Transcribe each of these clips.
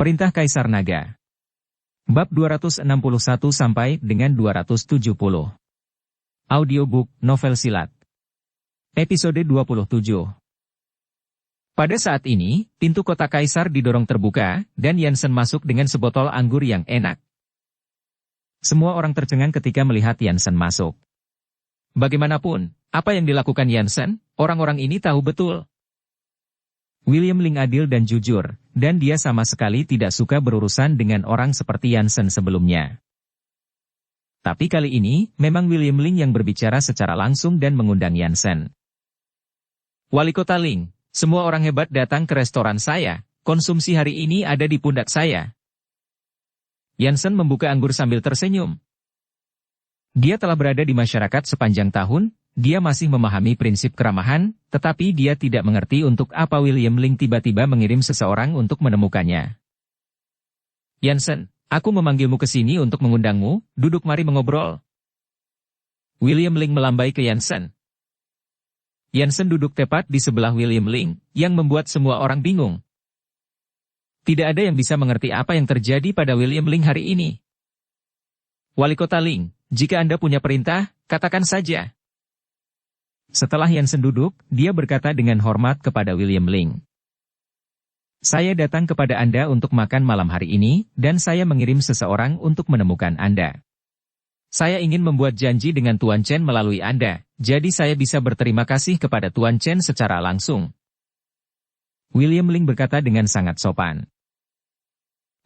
Perintah Kaisar Naga. Bab 261 sampai dengan 270. Audiobook Novel Silat. Episode 27. Pada saat ini, pintu kota Kaisar didorong terbuka, dan Yansen masuk dengan sebotol anggur yang enak. Semua orang tercengang ketika melihat Yansen masuk. Bagaimanapun, apa yang dilakukan Yansen, orang-orang ini tahu betul. William Ling adil dan jujur, dan dia sama sekali tidak suka berurusan dengan orang seperti Yansen sebelumnya. Tapi kali ini, memang William Ling yang berbicara secara langsung dan mengundang Yansen. Wali Kota Ling, semua orang hebat datang ke restoran saya, konsumsi hari ini ada di pundak saya. Yansen membuka anggur sambil tersenyum. Dia telah berada di masyarakat sepanjang tahun, dia masih memahami prinsip keramahan, tetapi dia tidak mengerti untuk apa William Ling tiba-tiba mengirim seseorang untuk menemukannya. Yansen, aku memanggilmu ke sini untuk mengundangmu, duduk mari mengobrol. William Ling melambai ke Yansen. Yansen duduk tepat di sebelah William Ling, yang membuat semua orang bingung. Tidak ada yang bisa mengerti apa yang terjadi pada William Ling hari ini. Wali Kota Ling, jika Anda punya perintah, katakan saja. Setelah Yansen duduk, dia berkata dengan hormat kepada William Ling. Saya datang kepada Anda untuk makan malam hari ini, dan saya mengirim seseorang untuk menemukan Anda. Saya ingin membuat janji dengan Tuan Chen melalui Anda, jadi saya bisa berterima kasih kepada Tuan Chen secara langsung. William Ling berkata dengan sangat sopan.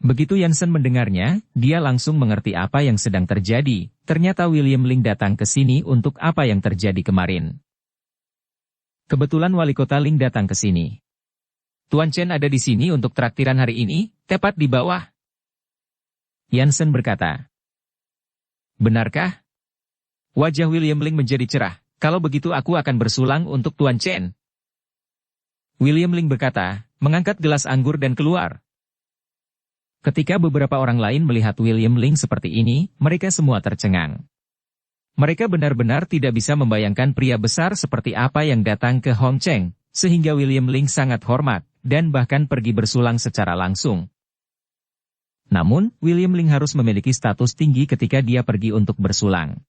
Begitu Yansen mendengarnya, dia langsung mengerti apa yang sedang terjadi. Ternyata William Ling datang ke sini untuk apa yang terjadi kemarin. Kebetulan Wali Kota Ling datang ke sini. Tuan Chen ada di sini untuk traktiran hari ini, tepat di bawah. Yansen berkata. Benarkah? Wajah William Ling menjadi cerah. Kalau begitu aku akan bersulang untuk Tuan Chen. William Ling berkata, mengangkat gelas anggur dan keluar. Ketika beberapa orang lain melihat William Ling seperti ini, mereka semua tercengang. Mereka benar-benar tidak bisa membayangkan pria besar seperti apa yang datang ke Hong Cheng, sehingga William Ling sangat hormat, dan bahkan pergi bersulang secara langsung. Namun, William Ling harus memiliki status tinggi ketika dia pergi untuk bersulang.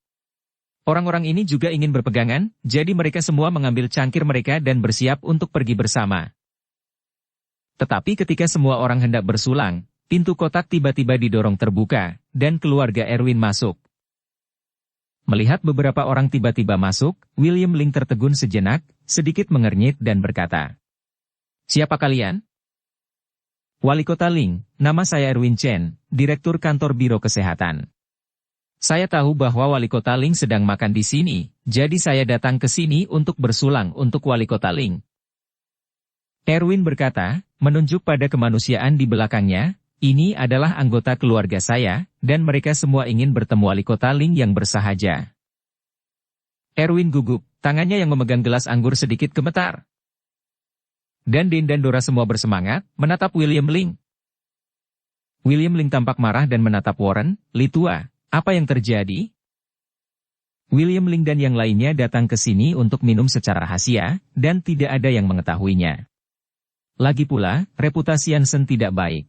Orang-orang ini juga ingin berpegangan, jadi mereka semua mengambil cangkir mereka dan bersiap untuk pergi bersama. Tetapi ketika semua orang hendak bersulang, pintu kotak tiba-tiba didorong terbuka, dan keluarga Erwin masuk. Melihat beberapa orang tiba-tiba masuk, William Ling tertegun sejenak, sedikit mengernyit dan berkata, siapa kalian? Wali Kota Ling, nama saya Erwin Chen, Direktur Kantor Biro Kesehatan. Saya tahu bahwa Wali Kota Ling sedang makan di sini, jadi saya datang ke sini untuk bersulang untuk Wali Kota Ling. Erwin berkata, menunjuk pada kemanusiaan di belakangnya, ini adalah anggota keluarga saya, dan mereka semua ingin bertemu Wali Kota Ling yang bersahaja. Erwin gugup, tangannya yang memegang gelas anggur sedikit gemetar. Dan Din dan Dora semua bersemangat, menatap William Ling. William Ling tampak marah dan menatap Warren, Li Tua, apa yang terjadi? William Ling dan yang lainnya datang ke sini untuk minum secara rahasia, dan tidak ada yang mengetahuinya. Lagi pula, reputasi Yansen tidak baik.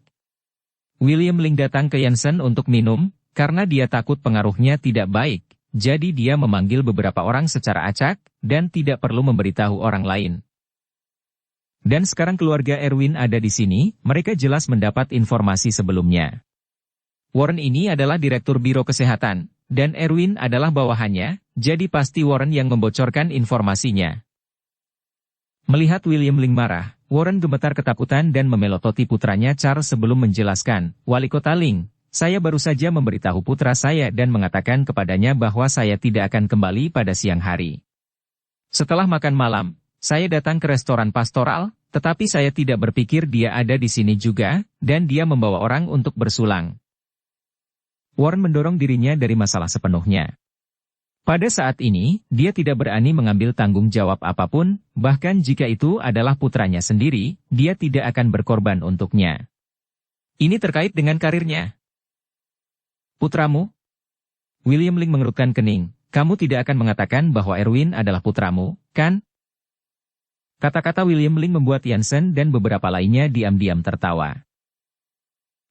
William Ling datang ke Yansen untuk minum, karena dia takut pengaruhnya tidak baik, jadi dia memanggil beberapa orang secara acak, dan tidak perlu memberitahu orang lain. Dan sekarang keluarga Erwin ada di sini, mereka jelas mendapat informasi sebelumnya. Warren ini adalah Direktur Biro Kesehatan, dan Erwin adalah bawahannya, jadi pasti Warren yang membocorkan informasinya. Melihat William Ling marah, Warren gemetar ketakutan dan memelototi putranya Charles sebelum menjelaskan, Wali Kota Ling, saya baru saja memberitahu putra saya dan mengatakan kepadanya bahwa saya tidak akan kembali pada siang hari. Setelah makan malam, saya datang ke restoran pastoral, tetapi saya tidak berpikir dia ada di sini juga, dan dia membawa orang untuk bersulang. Warren mendorong dirinya dari masalah sepenuhnya. Pada saat ini, dia tidak berani mengambil tanggung jawab apapun, bahkan jika itu adalah putranya sendiri, dia tidak akan berkorban untuknya. Ini terkait dengan karirnya. Putramu? William Ling mengerutkan kening, kamu tidak akan mengatakan bahwa Erwin adalah putramu, kan? Kata-kata William Ling membuat Yansen dan beberapa lainnya diam-diam tertawa.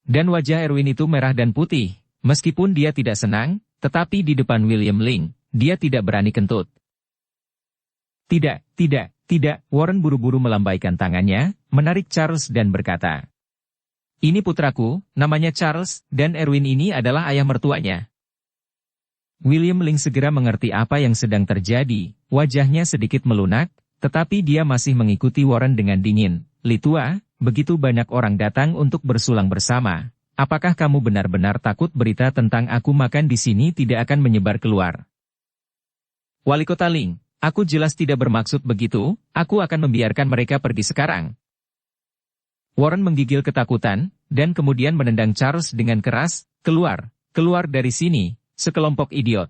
Dan wajah Erwin itu merah dan putih. Meskipun dia tidak senang, tetapi di depan William Ling, dia tidak berani kentut. Tidak, tidak, tidak. Warren buru-buru melambaikan tangannya, menarik Charles dan berkata, "Ini putraku, namanya Charles, dan Erwin ini adalah ayah mertuanya." William Ling segera mengerti apa yang sedang terjadi, wajahnya sedikit melunak, tetapi dia masih mengikuti Warren dengan dingin. "Li tua, begitu banyak orang datang untuk bersulang bersama. Apakah kamu benar-benar takut berita tentang aku makan di sini tidak akan menyebar keluar?" "Wali Kota Ling, aku jelas tidak bermaksud begitu, aku akan membiarkan mereka pergi sekarang." Warren menggigil ketakutan, dan kemudian menendang Charles dengan keras, "Keluar, keluar dari sini, sekelompok idiot."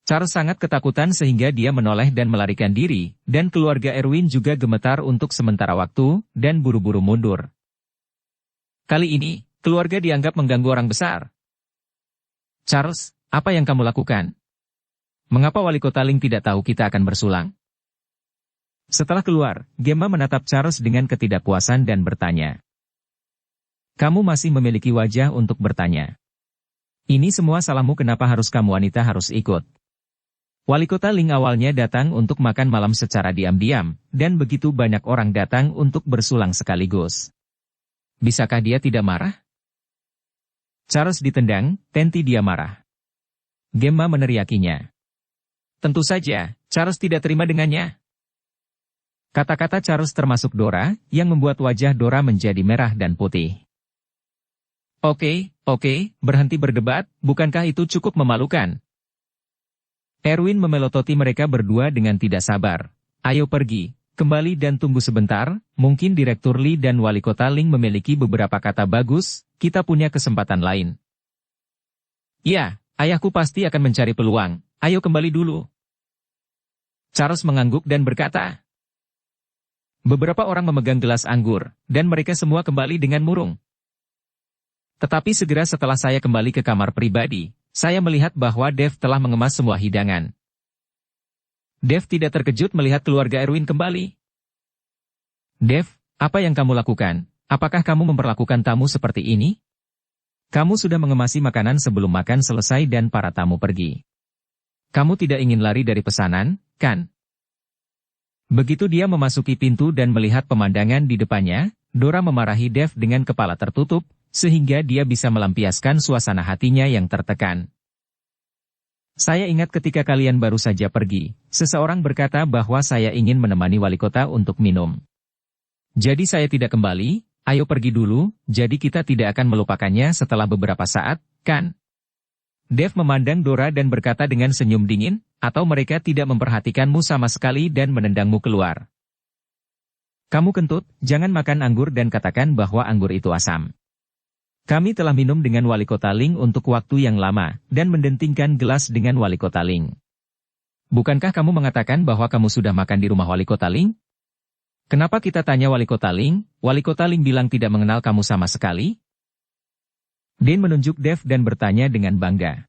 Charles sangat ketakutan sehingga dia menoleh dan melarikan diri, dan keluarga Erwin juga gemetar untuk sementara waktu, dan buru-buru mundur. "Kali ini, keluarga dianggap mengganggu orang besar." "Charles, apa yang kamu lakukan? Mengapa Wali Kota Ling tidak tahu kita akan bersulang?" Setelah keluar, Gemma menatap Charles dengan ketidakpuasan dan bertanya, "Kamu masih memiliki wajah untuk bertanya. Ini semua salahmu, kenapa harus kamu wanita harus ikut?" Wali Kota Ling awalnya datang untuk makan malam secara diam-diam, dan begitu banyak orang datang untuk bersulang sekaligus. Bisakah dia tidak marah? Charles ditendang, tentu dia marah. Gemma meneriakinya. "Tentu saja, Charles tidak terima dengannya." Kata-kata Charles termasuk Dora, yang membuat wajah Dora menjadi merah dan putih. Oke, berhenti berdebat, bukankah itu cukup memalukan?" Erwin memelototi mereka berdua dengan tidak sabar. "Ayo pergi, kembali dan tunggu sebentar, mungkin Direktur Lee dan Wali Kota Ling memiliki beberapa kata bagus, kita punya kesempatan lain." "Ya, ayahku pasti akan mencari peluang, ayo kembali dulu." Charles mengangguk dan berkata. Beberapa orang memegang gelas anggur, dan mereka semua kembali dengan murung. Tetapi segera setelah saya kembali ke kamar pribadi, saya melihat bahwa Dev telah mengemas semua hidangan. Dev tidak terkejut melihat keluarga Erwin kembali. "Dev, apa yang kamu lakukan? Apakah kamu memperlakukan tamu seperti ini? Kamu sudah mengemasi makanan sebelum makan selesai dan para tamu pergi. Kamu tidak ingin lari dari pesanan, kan?" Begitu dia memasuki pintu dan melihat pemandangan di depannya, Dora memarahi Dev dengan kepala tertutup, sehingga dia bisa melampiaskan suasana hatinya yang tertekan. "Saya ingat ketika kalian baru saja pergi, seseorang berkata bahwa saya ingin menemani wali kota untuk minum. Jadi saya tidak kembali, ayo pergi dulu, jadi kita tidak akan melupakannya setelah beberapa saat, kan?" Dev memandang Dora dan berkata dengan senyum dingin, "Atau mereka tidak memperhatikanmu sama sekali dan menendangmu keluar?" "Kamu kentut, jangan makan anggur dan katakan bahwa anggur itu asam. Kami telah minum dengan Wali Kota Ling untuk waktu yang lama, dan mendentingkan gelas dengan Wali Kota Ling. Bukankah kamu mengatakan bahwa kamu sudah makan di rumah Wali Kota Ling? Kenapa kita tanya Wali Kota Ling? Wali Kota Ling bilang tidak mengenal kamu sama sekali?" Dean menunjuk Dev dan bertanya dengan bangga.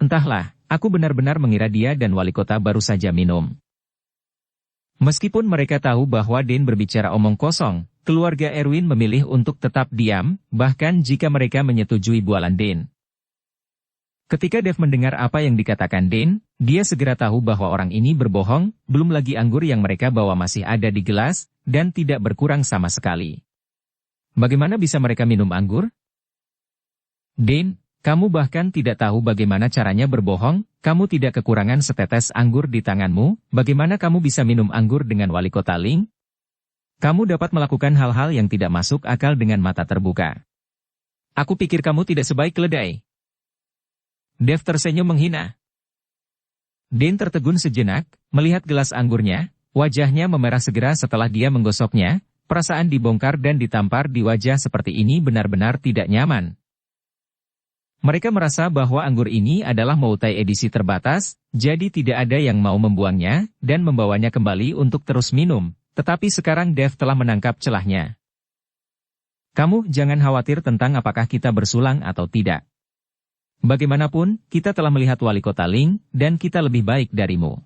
"Entahlah, aku benar-benar mengira dia dan Wali Kota baru saja minum." Meskipun mereka tahu bahwa Dean berbicara omong kosong, keluarga Erwin memilih untuk tetap diam, bahkan jika mereka menyetujui bualan Dean. Ketika Dev mendengar apa yang dikatakan Dean, dia segera tahu bahwa orang ini berbohong, belum lagi anggur yang mereka bawa masih ada di gelas, dan tidak berkurang sama sekali. Bagaimana bisa mereka minum anggur? "Dean, kamu bahkan tidak tahu bagaimana caranya berbohong, kamu tidak kekurangan setetes anggur di tanganmu, bagaimana kamu bisa minum anggur dengan Wali Kota Ling? Kamu dapat melakukan hal-hal yang tidak masuk akal dengan mata terbuka. Aku pikir kamu tidak sebaik keledai." Dev tersenyum menghina. Dean tertegun sejenak, melihat gelas anggurnya, wajahnya memerah segera setelah dia menggosoknya, perasaan dibongkar dan ditampar di wajah seperti ini benar-benar tidak nyaman. Mereka merasa bahwa anggur ini adalah Moutai edisi terbatas, jadi tidak ada yang mau membuangnya, dan membawanya kembali untuk terus minum, tetapi sekarang Dev telah menangkap celahnya. "Kamu jangan khawatir tentang apakah kita bersulang atau tidak. Bagaimanapun, kita telah melihat Wali Kota Ling, dan kita lebih baik darimu.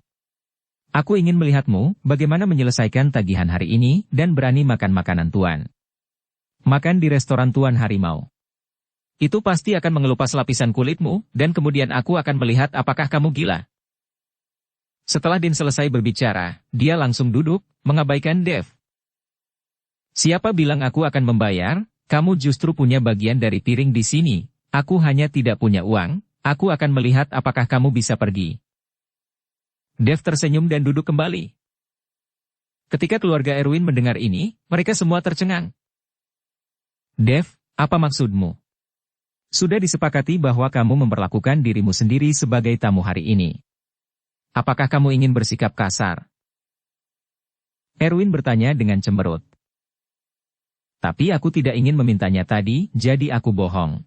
Aku ingin melihatmu, bagaimana menyelesaikan tagihan hari ini, dan berani makan makanan Tuan. Makan di restoran Tuan Harimau. Itu pasti akan mengelupas lapisan kulitmu, dan kemudian aku akan melihat apakah kamu gila. Setelah Dean selesai berbicara, dia langsung duduk, mengabaikan Dev. Siapa bilang aku akan membayar? Kamu justru punya bagian dari piring di sini. Aku hanya tidak punya uang, aku akan melihat apakah kamu bisa pergi. Dev tersenyum dan duduk kembali. Ketika keluarga Erwin mendengar ini, mereka semua tercengang. Dev, apa maksudmu? Sudah disepakati bahwa kamu memperlakukan dirimu sendiri sebagai tamu hari ini. Apakah kamu ingin bersikap kasar? Erwin bertanya dengan cemberut. Tapi aku tidak ingin memintanya tadi, jadi aku bohong.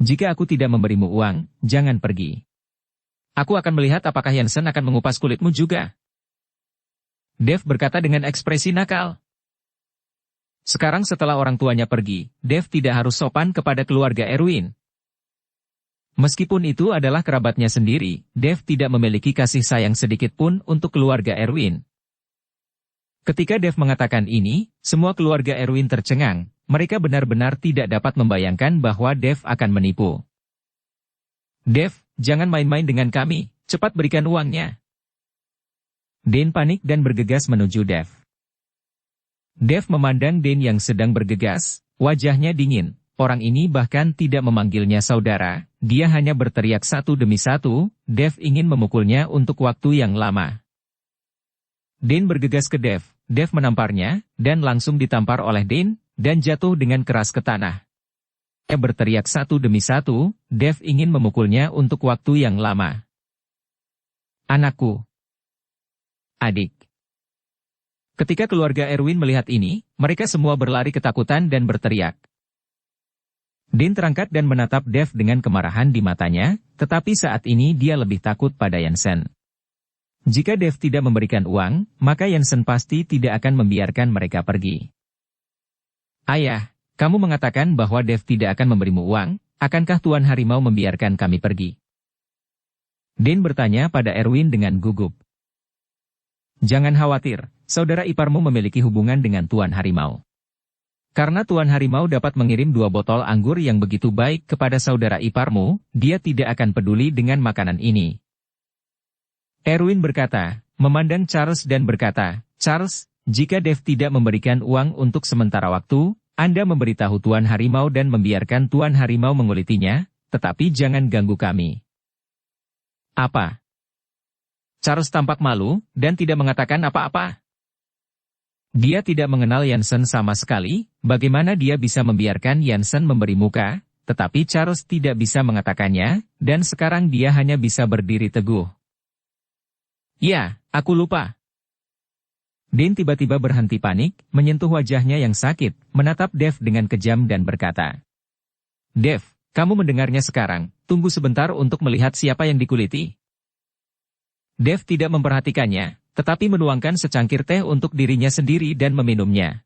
Jika aku tidak memberimu uang, jangan pergi. Aku akan melihat apakah Yansen akan mengupas kulitmu juga. Dev berkata dengan ekspresi nakal. Sekarang setelah orang tuanya pergi, Dev tidak harus sopan kepada keluarga Erwin. Meskipun itu adalah kerabatnya sendiri, Dev tidak memiliki kasih sayang sedikit pun untuk keluarga Erwin. Ketika Dev mengatakan ini, semua keluarga Erwin tercengang. Mereka benar-benar tidak dapat membayangkan bahwa Dev akan menipu. Dev, jangan main-main dengan kami, cepat berikan uangnya. Dean panik dan bergegas menuju Dev. Dev memandang Dean yang sedang bergegas, wajahnya dingin. Orang ini bahkan tidak memanggilnya saudara, dia hanya berteriak satu demi satu, Dev ingin memukulnya untuk waktu yang lama. Dean bergegas ke Dev, Dev menamparnya, dan langsung ditampar oleh Dean, dan jatuh dengan keras ke tanah. Dia berteriak satu demi satu, Dev ingin memukulnya untuk waktu yang lama. Anakku. Adik. Ketika keluarga Erwin melihat ini, mereka semua berlari ketakutan dan berteriak. Dean terangkat dan menatap Dev dengan kemarahan di matanya, tetapi saat ini dia lebih takut pada Yansen. Jika Dev tidak memberikan uang, maka Yansen pasti tidak akan membiarkan mereka pergi. Ayah, kamu mengatakan bahwa Dev tidak akan memberimu uang, akankah Tuan Harimau membiarkan kami pergi? Dean bertanya pada Erwin dengan gugup. Jangan khawatir, saudara iparmu memiliki hubungan dengan Tuan Harimau. Karena Tuan Harimau dapat mengirim 2 botol anggur yang begitu baik kepada saudara iparmu, dia tidak akan peduli dengan makanan ini. Erwin berkata, memandang Charles dan berkata, Charles, jika Dev tidak memberikan uang untuk sementara waktu, Anda memberitahu Tuan Harimau dan membiarkan Tuan Harimau mengulitinya, tetapi jangan ganggu kami. Apa? Charles tampak malu, dan tidak mengatakan apa-apa. Dia tidak mengenal Yansen sama sekali, bagaimana dia bisa membiarkan Yansen memberi muka, tetapi Charles tidak bisa mengatakannya, dan sekarang dia hanya bisa berdiri teguh. Ya, aku lupa. Dean tiba-tiba berhenti panik, menyentuh wajahnya yang sakit, menatap Dev dengan kejam dan berkata, Dev, kamu mendengarnya sekarang, tunggu sebentar untuk melihat siapa yang dikuliti. Dev tidak memperhatikannya, tetapi menuangkan secangkir teh untuk dirinya sendiri dan meminumnya.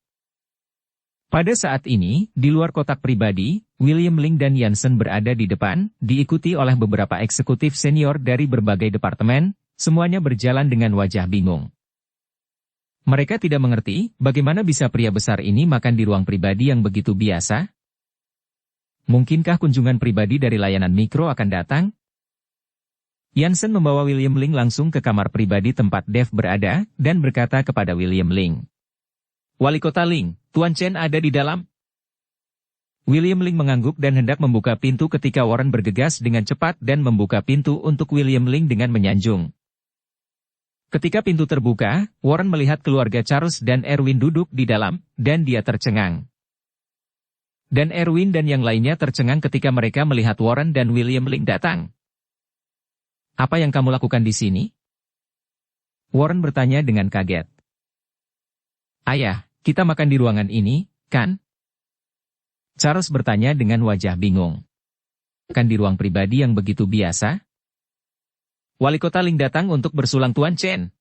Pada saat ini, di luar kotak pribadi, William Ling dan Yansen berada di depan, diikuti oleh beberapa eksekutif senior dari berbagai departemen, semuanya berjalan dengan wajah bingung. Mereka tidak mengerti, bagaimana bisa pria besar ini makan di ruang pribadi yang begitu biasa? Mungkinkah kunjungan pribadi dari layanan mikro akan datang? Yansen membawa William Ling langsung ke kamar pribadi tempat Dev berada, dan berkata kepada William Ling. Wali Kota Ling, Tuan Chen ada di dalam. William Ling mengangguk dan hendak membuka pintu ketika Warren bergegas dengan cepat dan membuka pintu untuk William Ling dengan menyanjung. Ketika pintu terbuka, Warren melihat keluarga Charles dan Erwin duduk di dalam, dan dia tercengang. Dan Erwin dan yang lainnya tercengang ketika mereka melihat Warren dan William Ling datang. Apa yang kamu lakukan di sini? Warren bertanya dengan kaget. Ayah, kita makan di ruangan ini, kan? Charles bertanya dengan wajah bingung. Kan di ruang pribadi yang begitu biasa? Wali Kota Ling datang untuk bersulang Tuan Chen.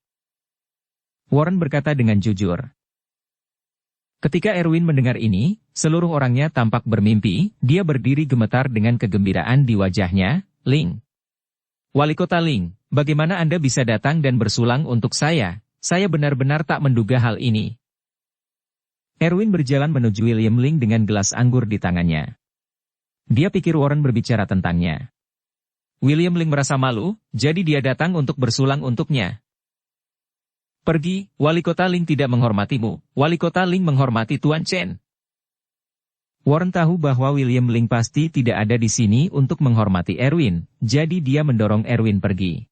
Warren berkata dengan jujur. Ketika Erwin mendengar ini, seluruh orangnya tampak bermimpi, dia berdiri gemetar dengan kegembiraan di wajahnya. Ling. Wali Kota Ling, bagaimana Anda bisa datang dan bersulang untuk saya? Saya benar-benar tak menduga hal ini. Erwin berjalan menuju William Ling dengan gelas anggur di tangannya. Dia pikir Warren berbicara tentangnya. William Ling merasa malu, jadi dia datang untuk bersulang untuknya. Pergi, Wali Kota Ling tidak menghormatimu, Wali Kota Ling menghormati Tuan Chen. Warren tahu bahwa William Ling pasti tidak ada di sini untuk menghormati Erwin, jadi dia mendorong Erwin pergi.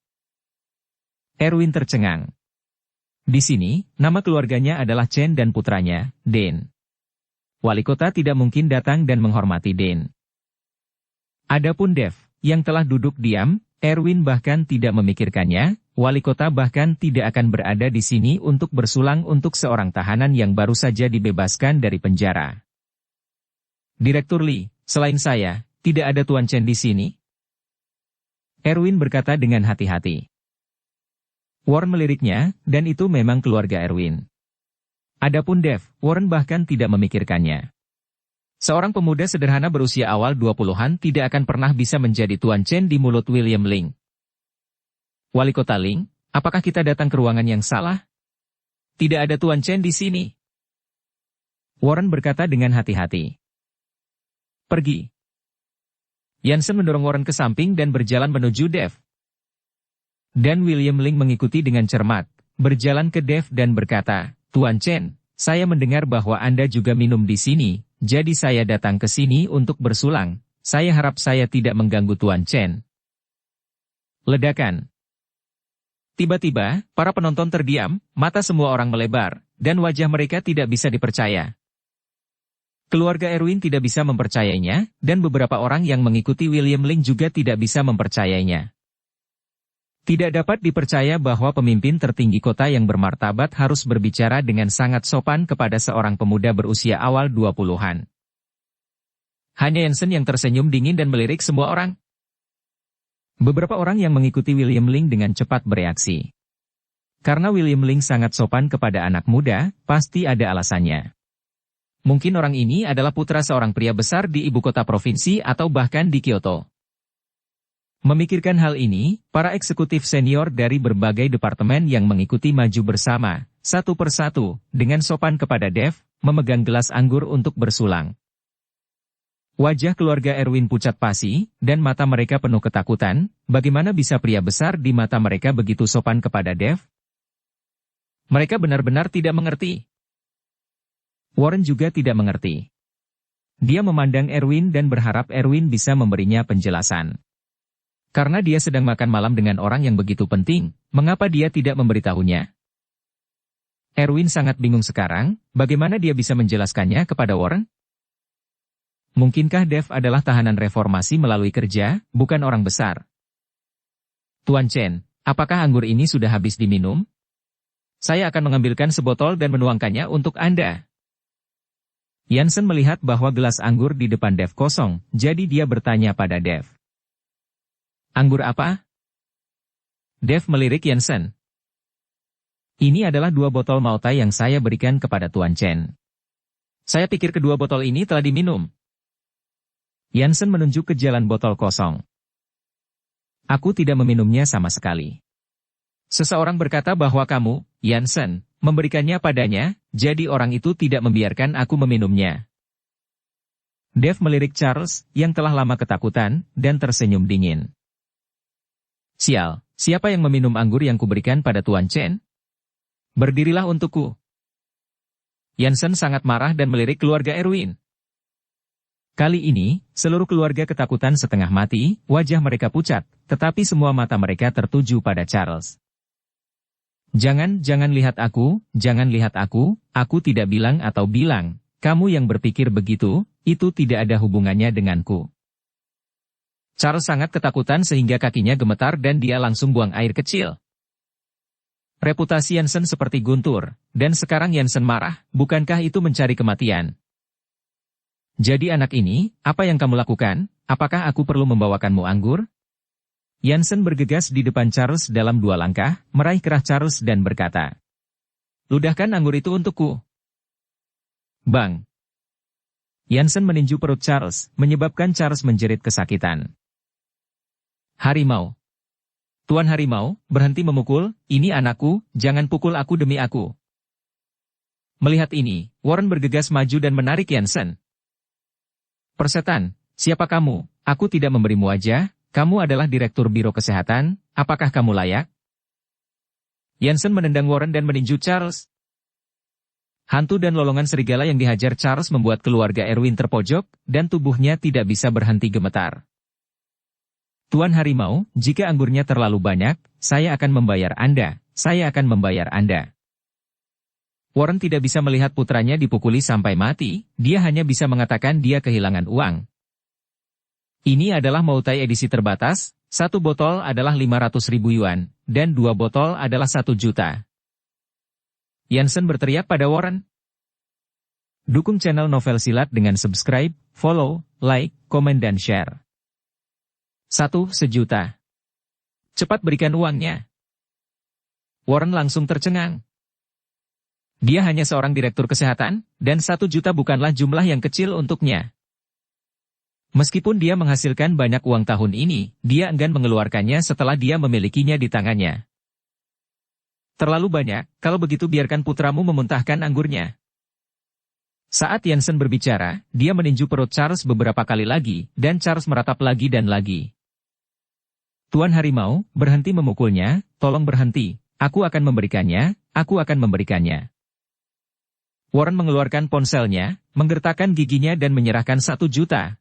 Erwin tercengang. Di sini, nama keluarganya adalah Chen dan putranya, Dane. Wali kota tidak mungkin datang dan menghormati Dane. Adapun Dev, yang telah duduk diam, Erwin bahkan tidak memikirkannya, wali kota bahkan tidak akan berada di sini untuk bersulang untuk seorang tahanan yang baru saja dibebaskan dari penjara. Direktur Lee, selain saya, tidak ada Tuan Chen di sini? Erwin berkata dengan hati-hati. Warren meliriknya, dan itu memang keluarga Erwin. Adapun Dev, Warren bahkan tidak memikirkannya. Seorang pemuda sederhana berusia awal 20-an tidak akan pernah bisa menjadi Tuan Chen di mulut William Ling. Wali Kota Ling, apakah kita datang ke ruangan yang salah? Tidak ada Tuan Chen di sini. Warren berkata dengan hati-hati. Pergi. Jansen mendorong Warren ke samping dan berjalan menuju Dev. Dan William Ling mengikuti dengan cermat, berjalan ke Dev dan berkata, Tuan Chen, saya mendengar bahwa Anda juga minum di sini, jadi saya datang ke sini untuk bersulang. Saya harap saya tidak mengganggu Tuan Chen. Ledakan. Tiba-tiba, para penonton terdiam, mata semua orang melebar, dan wajah mereka tidak bisa dipercaya. Keluarga Erwin tidak bisa mempercayainya, dan beberapa orang yang mengikuti William Ling juga tidak bisa mempercayainya. Tidak dapat dipercaya bahwa pemimpin tertinggi kota yang bermartabat harus berbicara dengan sangat sopan kepada seorang pemuda berusia awal 20-an. Hanya Jansen yang tersenyum dingin dan melirik semua orang. Beberapa orang yang mengikuti William Ling dengan cepat bereaksi. Karena William Ling sangat sopan kepada anak muda, pasti ada alasannya. Mungkin orang ini adalah putra seorang pria besar di ibu kota provinsi atau bahkan di Kyoto. Memikirkan hal ini, para eksekutif senior dari berbagai departemen yang mengikuti maju bersama, satu persatu, dengan sopan kepada Dev, memegang gelas anggur untuk bersulang. Wajah keluarga Erwin pucat pasi, dan mata mereka penuh ketakutan, bagaimana bisa pria besar di mata mereka begitu sopan kepada Dev? Mereka benar-benar tidak mengerti. Warren juga tidak mengerti. Dia memandang Erwin dan berharap Erwin bisa memberinya penjelasan. Karena dia sedang makan malam dengan orang yang begitu penting, mengapa dia tidak memberitahunya? Erwin sangat bingung sekarang, bagaimana dia bisa menjelaskannya kepada Warren? Mungkinkah Dev adalah tahanan reformasi melalui kerja, bukan orang besar? Tuan Chen, apakah anggur ini sudah habis diminum? Saya akan mengambilkan sebotol dan menuangkannya untuk Anda. Jansen melihat bahwa gelas anggur di depan Dev kosong, jadi dia bertanya pada Dev. Anggur apa? Dev melirik Jansen. Ini adalah 2 botol Mautai yang saya berikan kepada Tuan Chen. Saya pikir kedua botol ini telah diminum. Jansen menunjuk ke jalan botol kosong. Aku tidak meminumnya sama sekali. Seseorang berkata bahwa kamu, Jansen, memberikannya padanya, jadi orang itu tidak membiarkan aku meminumnya. Dev melirik Charles, yang telah lama ketakutan, dan tersenyum dingin. Sial, siapa yang meminum anggur yang kuberikan pada Tuan Chen? Berdirilah untukku. Jansen sangat marah dan melirik keluarga Erwin. Kali ini, seluruh keluarga ketakutan setengah mati, wajah mereka pucat, tetapi semua mata mereka tertuju pada Charles. Jangan lihat aku tidak bilang atau bilang, kamu yang berpikir begitu, itu tidak ada hubungannya denganku. Charles sangat ketakutan sehingga kakinya gemetar dan dia langsung buang air kecil. Reputasi Jansen seperti guntur, dan sekarang Jansen marah, bukankah itu mencari kematian? Jadi anak ini, apa yang kamu lakukan? Apakah aku perlu membawakanmu anggur? Jansen bergegas di depan Charles dalam 2 langkah, meraih kerah Charles dan berkata, ludahkan anggur itu untukku. Bang! Jansen meninju perut Charles, menyebabkan Charles menjerit kesakitan. Harimau! Tuan Harimau, berhenti memukul, ini anakku, jangan pukul aku demi aku. Melihat ini, Warren bergegas maju dan menarik Jansen. "Persetan, siapa kamu? Aku tidak memberimu wajah, kamu adalah Direktur Biro Kesehatan, apakah kamu layak?" Jansen menendang Warren dan meninju Charles. Hantu dan lolongan serigala yang dihajar Charles membuat keluarga Erwin terpojok, dan tubuhnya tidak bisa berhenti gemetar. "Tuan Harimau, jika anggurnya terlalu banyak, saya akan membayar Anda, saya akan membayar Anda." Warren tidak bisa melihat putranya dipukuli sampai mati, dia hanya bisa mengatakan dia kehilangan uang. Ini adalah Moutai edisi terbatas, 1 botol adalah 500.000 yuan, dan 2 botol adalah 1 juta. Jansen berteriak pada Warren. Dukung channel Novel Silat dengan subscribe, follow, like, komen dan share. 1 sejuta. Cepat berikan uangnya. Warren langsung tercengang. Dia hanya seorang direktur kesehatan, dan 1 juta bukanlah jumlah yang kecil untuknya. Meskipun dia menghasilkan banyak uang tahun ini, dia enggan mengeluarkannya setelah dia memilikinya di tangannya. "Terlalu banyak, kalau begitu biarkan putramu memuntahkan anggurnya." Saat Jansen berbicara, dia meninju perut Charles beberapa kali lagi, dan Charles meratap lagi dan lagi. "Tuan Harimau, berhenti memukulnya, tolong berhenti, aku akan memberikannya, aku akan memberikannya." Warren mengeluarkan ponselnya, menggertakkan giginya dan menyerahkan 1 juta.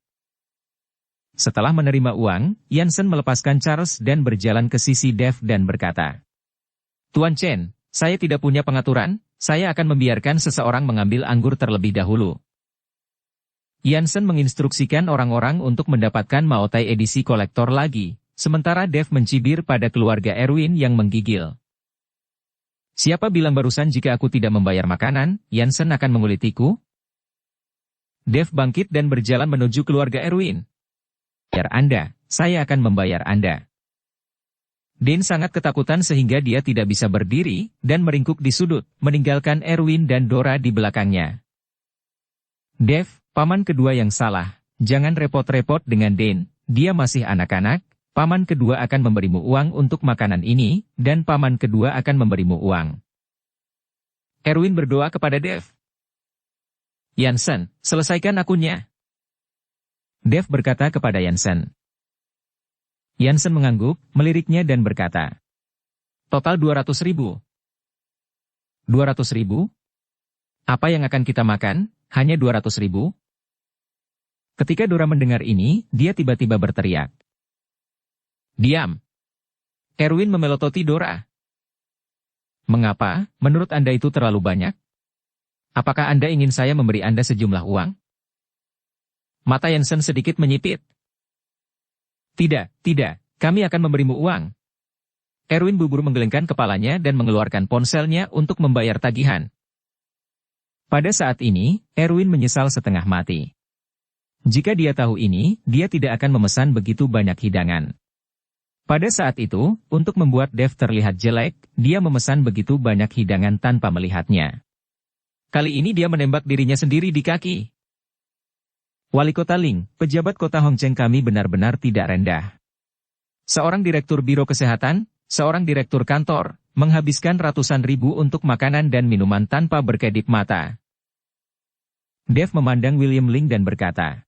Setelah menerima uang, Jansen melepaskan Charles dan berjalan ke sisi Dave dan berkata, "Tuan Chen, saya tidak punya pengaturan, saya akan membiarkan seseorang mengambil anggur terlebih dahulu." Jansen menginstruksikan orang-orang untuk mendapatkan Moutai edisi kolektor lagi, sementara Dave mencibir pada keluarga Erwin yang menggigil. "Siapa bilang barusan jika aku tidak membayar makanan, Jansen akan mengulitiku?" Dave bangkit dan berjalan menuju keluarga Erwin. "Bayar Anda, saya akan membayar Anda." Dean sangat ketakutan sehingga dia tidak bisa berdiri, dan meringkuk di sudut, meninggalkan Erwin dan Dora di belakangnya. "Dave, paman kedua yang salah, jangan repot-repot dengan Dean, dia masih anak-anak. Paman kedua akan memberimu uang untuk makanan ini, dan paman kedua akan memberimu uang." Erwin berdoa kepada Dave. "Jansen, selesaikan akunnya." Dave berkata kepada Jansen. Jansen mengangguk, meliriknya dan berkata, "Total 200.000. 200.000? Apa yang akan kita makan? Hanya 200.000? Ketika Dora mendengar ini, dia tiba-tiba berteriak. "Diam!" Erwin memelototi Dora. "Mengapa? Menurut Anda itu terlalu banyak? Apakah Anda ingin saya memberi Anda sejumlah uang?" Mata Jansen sedikit menyipit. Tidak, kami akan memberimu uang." Erwin buru-buru menggelengkan kepalanya dan mengeluarkan ponselnya untuk membayar tagihan. Pada saat ini, Erwin menyesal setengah mati. Jika dia tahu ini, dia tidak akan memesan begitu banyak hidangan. Pada saat itu, untuk membuat Dave terlihat jelek, dia memesan begitu banyak hidangan tanpa melihatnya. Kali ini dia menembak dirinya sendiri di kaki. "Wali Kota Ling, pejabat kota Hongcheng kami benar-benar tidak rendah. Seorang direktur biro kesehatan, seorang direktur kantor, menghabiskan ratusan ribu untuk makanan dan minuman tanpa berkedip mata." Dave memandang William Ling dan berkata,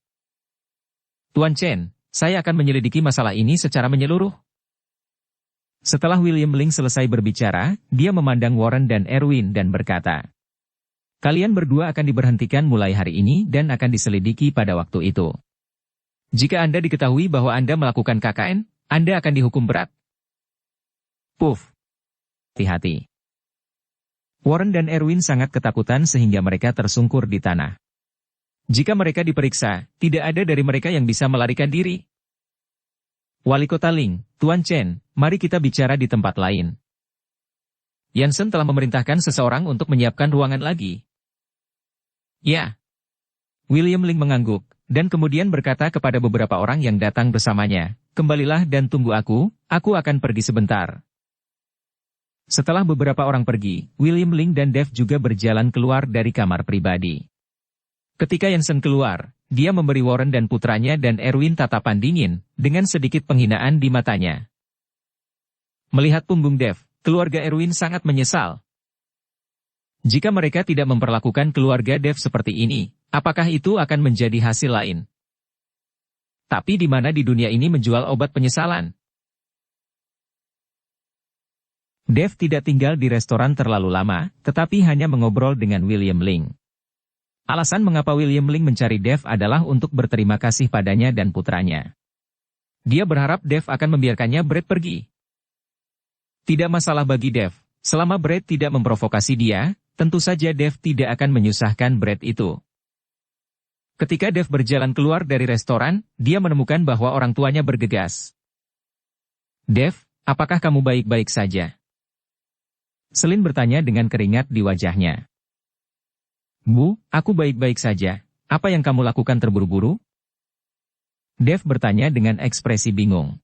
"Tuan Chen, saya akan menyelidiki masalah ini secara menyeluruh." Setelah William Ling selesai berbicara, dia memandang Warren dan Erwin dan berkata, "Kalian berdua akan diberhentikan mulai hari ini dan akan diselidiki pada waktu itu. Jika Anda diketahui bahwa Anda melakukan KKN, Anda akan dihukum berat." Puff. Hati-hati. Warren dan Erwin sangat ketakutan sehingga mereka tersungkur di tanah. Jika mereka diperiksa, tidak ada dari mereka yang bisa melarikan diri. "Wali Kota Ling, Tuan Chen, mari kita bicara di tempat lain." Jansen telah memerintahkan seseorang untuk menyiapkan ruangan lagi. "Ya." William Ling mengangguk, dan kemudian berkata kepada beberapa orang yang datang bersamanya, "Kembalilah dan tunggu aku akan pergi sebentar." Setelah beberapa orang pergi, William Ling dan Dave juga berjalan keluar dari kamar pribadi. Ketika Jansen keluar, dia memberi Warren dan putranya dan Erwin tatapan dingin, dengan sedikit penghinaan di matanya. Melihat punggung Dave, keluarga Erwin sangat menyesal. Jika mereka tidak memperlakukan keluarga Dev seperti ini, apakah itu akan menjadi hasil lain? Tapi di mana di dunia ini menjual obat penyesalan? Dev tidak tinggal di restoran terlalu lama, tetapi hanya mengobrol dengan William Ling. Alasan mengapa William Ling mencari Dev adalah untuk berterima kasih padanya dan putranya. Dia berharap Dev akan membiarkannya Brad pergi. Tidak masalah bagi Dev, selama Brad tidak memprovokasi dia, tentu saja Dev tidak akan menyusahkan Brad itu. Ketika Dev berjalan keluar dari restoran, dia menemukan bahwa orang tuanya bergegas. Dev, apakah kamu baik-baik saja? Selin bertanya dengan keringat di wajahnya. Bu, aku baik-baik saja. Apa yang kamu lakukan terburu-buru? Dev bertanya dengan ekspresi bingung.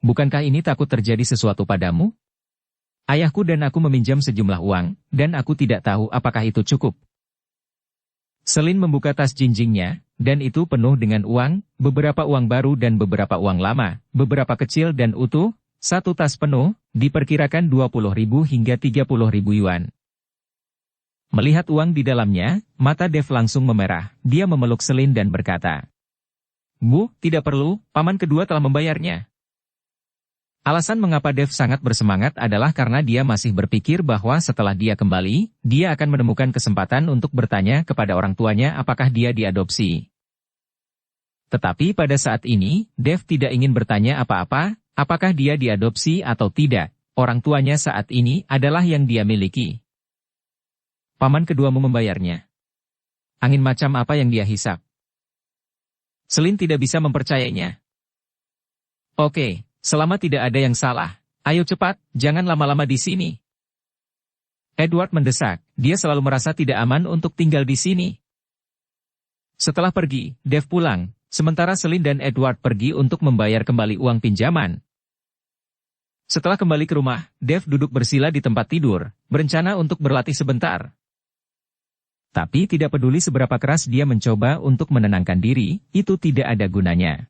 Bukankah ini takut terjadi sesuatu padamu? Ayahku dan aku meminjam sejumlah uang, dan aku tidak tahu apakah itu cukup. Selin membuka tas jinjingnya, dan itu penuh dengan uang, beberapa uang baru dan beberapa uang lama, beberapa kecil dan utuh, satu tas penuh, diperkirakan 20.000 hingga 30.000 yuan. Melihat uang di dalamnya, mata Dev langsung memerah, dia memeluk Selin dan berkata, Bu, tidak perlu, paman kedua telah membayarnya. Alasan mengapa Dev sangat bersemangat adalah karena dia masih berpikir bahwa setelah dia kembali, dia akan menemukan kesempatan untuk bertanya kepada orang tuanya apakah dia diadopsi. Tetapi pada saat ini, Dev tidak ingin bertanya apa-apa, apakah dia diadopsi atau tidak, orang tuanya saat ini adalah yang dia miliki. Paman keduamu membayarnya. Angin macam apa yang dia hisap? Selin tidak bisa mempercayainya. Oke, selama tidak ada yang salah, ayo cepat, jangan lama-lama di sini. Edward mendesak, dia selalu merasa tidak aman untuk tinggal di sini. Setelah pergi, Dev pulang, sementara Selin dan Edward pergi untuk membayar kembali uang pinjaman. Setelah kembali ke rumah, Dev duduk bersila di tempat tidur, berencana untuk berlatih sebentar. Tapi tidak peduli seberapa keras dia mencoba untuk menenangkan diri, itu tidak ada gunanya.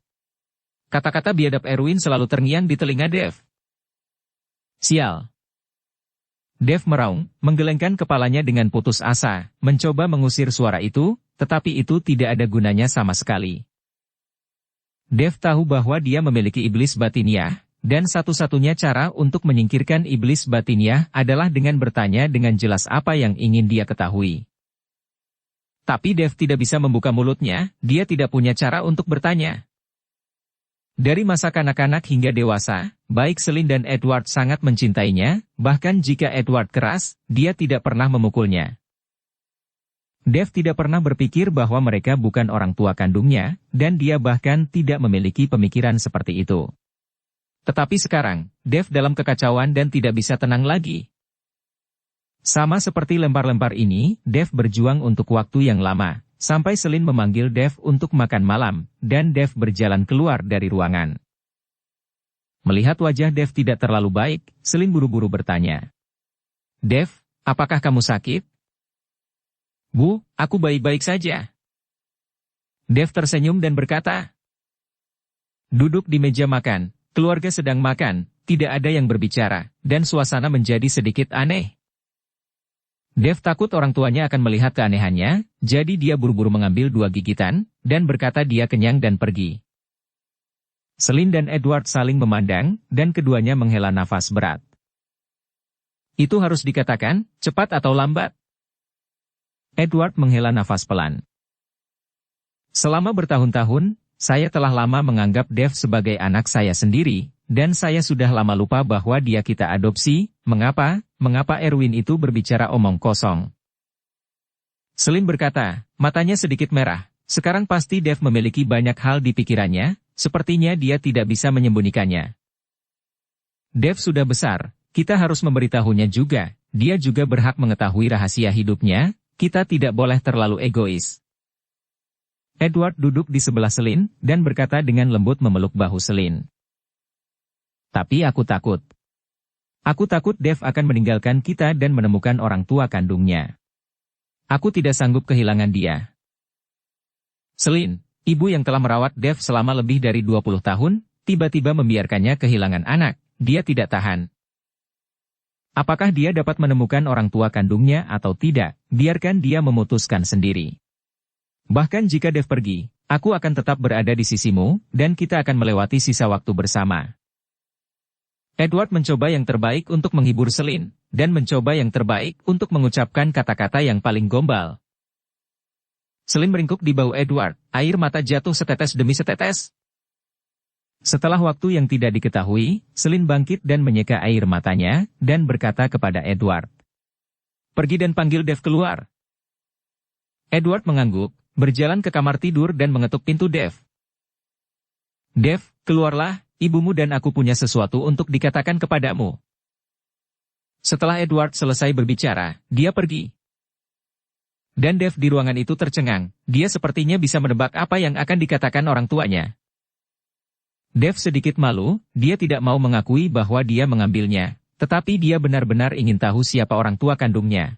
Kata-kata biadab Erwin selalu terngiang di telinga Dev. Sial. Dev meraung, menggelengkan kepalanya dengan putus asa, mencoba mengusir suara itu, tetapi itu tidak ada gunanya sama sekali. Dev tahu bahwa dia memiliki iblis batiniah, dan satu-satunya cara untuk menyingkirkan iblis batiniah adalah dengan bertanya dengan jelas apa yang ingin dia ketahui. Tapi Dev tidak bisa membuka mulutnya, dia tidak punya cara untuk bertanya. Dari masa kanak-kanak hingga dewasa, baik Selin dan Edward sangat mencintainya, bahkan jika Edward keras, dia tidak pernah memukulnya. Dev tidak pernah berpikir bahwa mereka bukan orang tua kandungnya, dan dia bahkan tidak memiliki pemikiran seperti itu. Tetapi sekarang, Dev dalam kekacauan dan tidak bisa tenang lagi. Sama seperti lempar-lempar ini, Dev berjuang untuk waktu yang lama, sampai Selin memanggil Dev untuk makan malam, dan Dev berjalan keluar dari ruangan. Melihat wajah Dev tidak terlalu baik, Selin buru-buru bertanya. Dev, apakah kamu sakit? Bu, aku baik-baik saja. Dev tersenyum dan berkata. Duduk di meja makan, keluarga sedang makan, tidak ada yang berbicara, dan suasana menjadi sedikit aneh. Dev takut orang tuanya akan melihat keanehannya, jadi dia buru-buru mengambil 2 gigitan, dan berkata dia kenyang dan pergi. Selin dan Edward saling memandang, dan keduanya menghela nafas berat. Itu harus dikatakan, cepat atau lambat. Edward menghela nafas pelan. Selama bertahun-tahun, saya telah lama menganggap Dev sebagai anak saya sendiri, dan saya sudah lama lupa bahwa dia kita adopsi. Mengapa Erwin itu berbicara omong kosong? Selin berkata, matanya sedikit merah. Sekarang pasti Dev memiliki banyak hal di pikirannya, sepertinya dia tidak bisa menyembunyikannya. Dev sudah besar, kita harus memberitahunya juga, dia juga berhak mengetahui rahasia hidupnya, kita tidak boleh terlalu egois. Edward duduk di sebelah Selin, dan berkata dengan lembut memeluk bahu Selin. Tapi aku takut. Aku takut Dev akan meninggalkan kita dan menemukan orang tua kandungnya. Aku tidak sanggup kehilangan dia. Selin, ibu yang telah merawat Dev selama lebih dari 20 tahun, tiba-tiba membiarkannya kehilangan anak, dia tidak tahan. Apakah dia dapat menemukan orang tua kandungnya atau tidak, biarkan dia memutuskan sendiri. Bahkan jika Dev pergi, aku akan tetap berada di sisimu, dan kita akan melewati sisa waktu bersama. Edward mencoba yang terbaik untuk menghibur Celine, dan mencoba yang terbaik untuk mengucapkan kata-kata yang paling gombal. Celine meringkuk di bahu Edward, air mata jatuh setetes demi setetes. Setelah waktu yang tidak diketahui, Celine bangkit dan menyeka air matanya, dan berkata kepada Edward, "Pergi dan panggil Dev keluar." Edward mengangguk, berjalan ke kamar tidur dan mengetuk pintu Dev. "Dev, keluarlah, ibumu dan aku punya sesuatu untuk dikatakan kepadamu." Setelah Edward selesai berbicara, dia pergi. Dan Dev di ruangan itu tercengang, dia sepertinya bisa menebak apa yang akan dikatakan orang tuanya. Dev sedikit malu, dia tidak mau mengakui bahwa dia mengambilnya, tetapi dia benar-benar ingin tahu siapa orang tua kandungnya.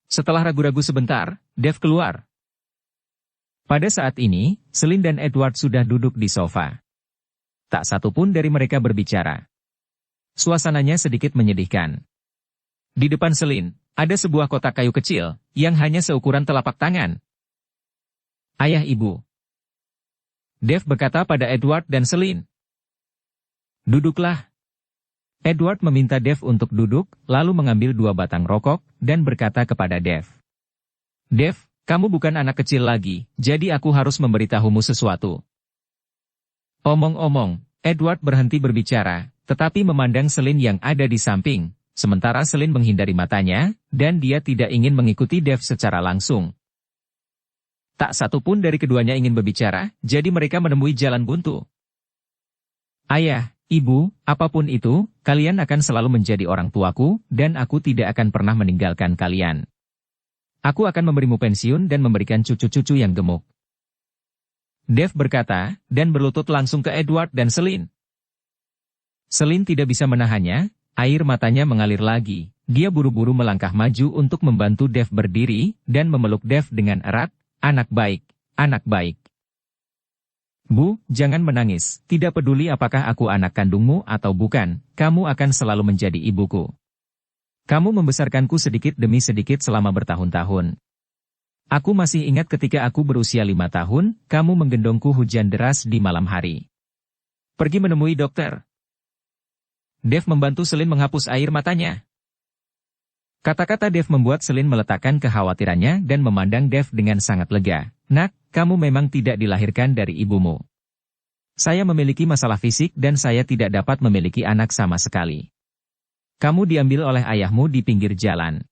Setelah ragu-ragu sebentar, Dev keluar. Pada saat ini, Celine dan Edward sudah duduk di sofa. Tak satu pun dari mereka berbicara. Suasananya sedikit menyedihkan. Di depan Celine, ada sebuah kotak kayu kecil, yang hanya seukuran telapak tangan. "Ayah ibu," Dev berkata pada Edward dan Celine. "Duduklah." Edward meminta Dev untuk duduk, lalu mengambil 2 batang rokok, dan berkata kepada Dev, "Dev, kamu bukan anak kecil lagi, jadi aku harus memberitahumu sesuatu." Omong-omong, Edward berhenti berbicara, tetapi memandang Celine yang ada di samping, sementara Celine menghindari matanya, dan dia tidak ingin mengikuti Dev secara langsung. Tak satu pun dari keduanya ingin berbicara, jadi mereka menemui jalan buntu. "Ayah, ibu, apapun itu, kalian akan selalu menjadi orang tuaku, dan aku tidak akan pernah meninggalkan kalian. Aku akan memberimu pensiun dan memberikan cucu-cucu yang gemuk." Dev berkata, dan berlutut langsung ke Edward dan Celine. Celine tidak bisa menahannya, air matanya mengalir lagi. Dia buru-buru melangkah maju untuk membantu Dev berdiri, dan memeluk Dev dengan erat. "Anak baik, anak baik. Bu, jangan menangis, tidak peduli apakah aku anak kandungmu atau bukan, kamu akan selalu menjadi ibuku. Kamu membesarkanku sedikit demi sedikit selama bertahun-tahun. Aku masih ingat ketika aku berusia 5 tahun, kamu menggendongku hujan deras di malam hari. Pergi menemui dokter." Dev membantu Celine menghapus air matanya. Kata-kata Dev membuat Celine meletakkan kekhawatirannya dan memandang Dev dengan sangat lega. "Nak, kamu memang tidak dilahirkan dari ibumu. Saya memiliki masalah fisik dan saya tidak dapat memiliki anak sama sekali. Kamu diambil oleh ayahmu di pinggir jalan.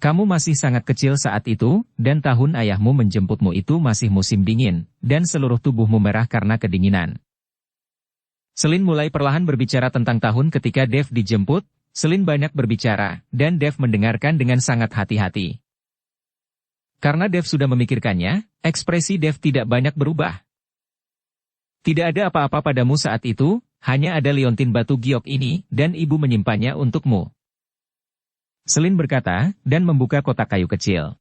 Kamu masih sangat kecil saat itu, dan tahun ayahmu menjemputmu itu masih musim dingin, dan seluruh tubuhmu merah karena kedinginan." Celine mulai perlahan berbicara tentang tahun ketika Dev dijemput. Celine banyak berbicara, dan Dev mendengarkan dengan sangat hati-hati. Karena Dev sudah memikirkannya, ekspresi Dev tidak banyak berubah. "Tidak ada apa-apa padamu saat itu, hanya ada liontin batu giok ini, dan ibu menyimpannya untukmu." Celine berkata, dan membuka kotak kayu kecil.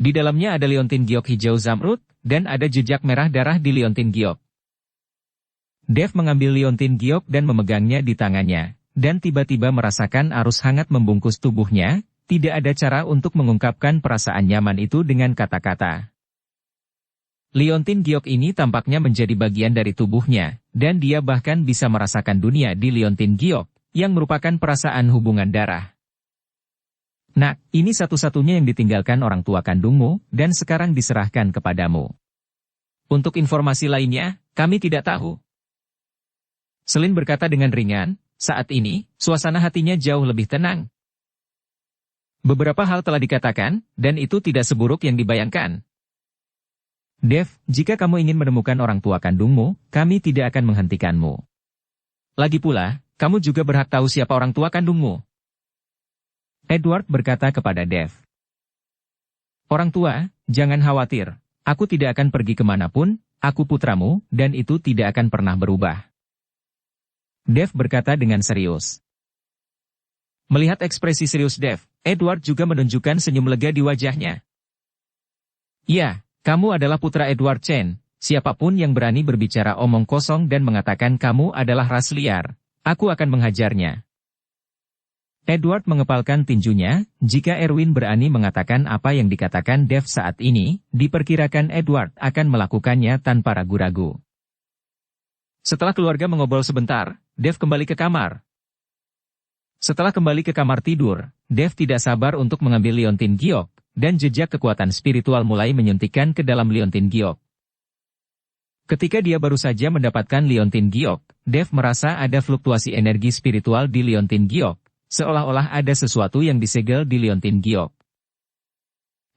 Di dalamnya ada liontin giok hijau zamrud, dan ada jejak merah darah di liontin giok. Dev mengambil liontin giok dan memegangnya di tangannya. Dan tiba-tiba merasakan arus hangat membungkus tubuhnya, tidak ada cara untuk mengungkapkan perasaan nyaman itu dengan kata-kata. Liontin giok ini tampaknya menjadi bagian dari tubuhnya, dan dia bahkan bisa merasakan dunia di liontin giok, yang merupakan perasaan hubungan darah. "Nak, ini satu-satunya yang ditinggalkan orang tua kandungmu, dan sekarang diserahkan kepadamu. Untuk informasi lainnya, kami tidak tahu." Celine berkata dengan ringan. Saat ini, suasana hatinya jauh lebih tenang. Beberapa hal telah dikatakan, dan itu tidak seburuk yang dibayangkan. "Dev, jika kamu ingin menemukan orang tua kandungmu, kami tidak akan menghentikanmu. Lagi pula, kamu juga berhak tahu siapa orang tua kandungmu." Edward berkata kepada Dev. "Orang tua, jangan khawatir, aku tidak akan pergi kemanapun, aku putramu, dan itu tidak akan pernah berubah." Dev berkata dengan serius. Melihat ekspresi serius Dev, Edward juga menunjukkan senyum lega di wajahnya. "Ya, kamu adalah putra Edward Chen. Siapapun yang berani berbicara omong kosong dan mengatakan kamu adalah ras liar, aku akan menghajarnya." Edward mengepalkan tinjunya. Jika Erwin berani mengatakan apa yang dikatakan Dave saat ini, diperkirakan Edward akan melakukannya tanpa ragu-ragu. Setelah keluarga mengobrol sebentar, Dave kembali ke kamar. Setelah kembali ke kamar tidur, Dave tidak sabar untuk mengambil liontin giok, dan jejak kekuatan spiritual mulai menyuntikkan ke dalam liontin giok. Ketika dia baru saja mendapatkan liontin giok, Dave merasa ada fluktuasi energi spiritual di liontin giok, seolah-olah ada sesuatu yang disegel di liontin giok.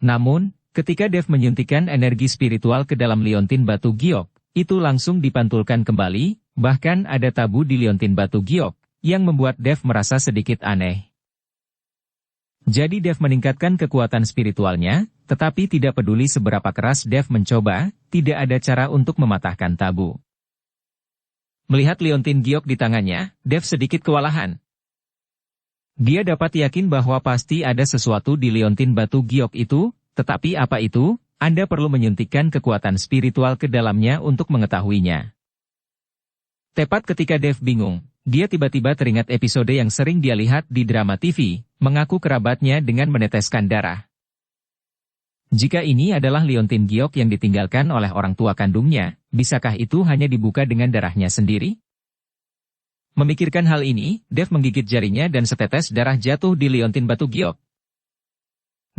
Namun, ketika Dave menyuntikkan energi spiritual ke dalam liontin batu giok, itu langsung dipantulkan kembali, bahkan ada tabu di liontin batu giok, yang membuat Dave merasa sedikit aneh. Jadi Dave meningkatkan kekuatan spiritualnya, tetapi tidak peduli seberapa keras Dave mencoba, tidak ada cara untuk mematahkan tabu. Melihat liontin giok di tangannya, Dave sedikit kewalahan. Dia dapat yakin bahwa pasti ada sesuatu di liontin batu giok itu, tetapi apa itu? Anda perlu menyuntikkan kekuatan spiritual ke dalamnya untuk mengetahuinya. Tepat ketika Dave bingung, dia tiba-tiba teringat episode yang sering dia lihat di drama TV, mengaku kerabatnya dengan meneteskan darah. Jika ini adalah liontin giok yang ditinggalkan oleh orang tua kandungnya, bisakah itu hanya dibuka dengan darahnya sendiri? Memikirkan hal ini, Dave menggigit jarinya dan setetes darah jatuh di liontin batu giok.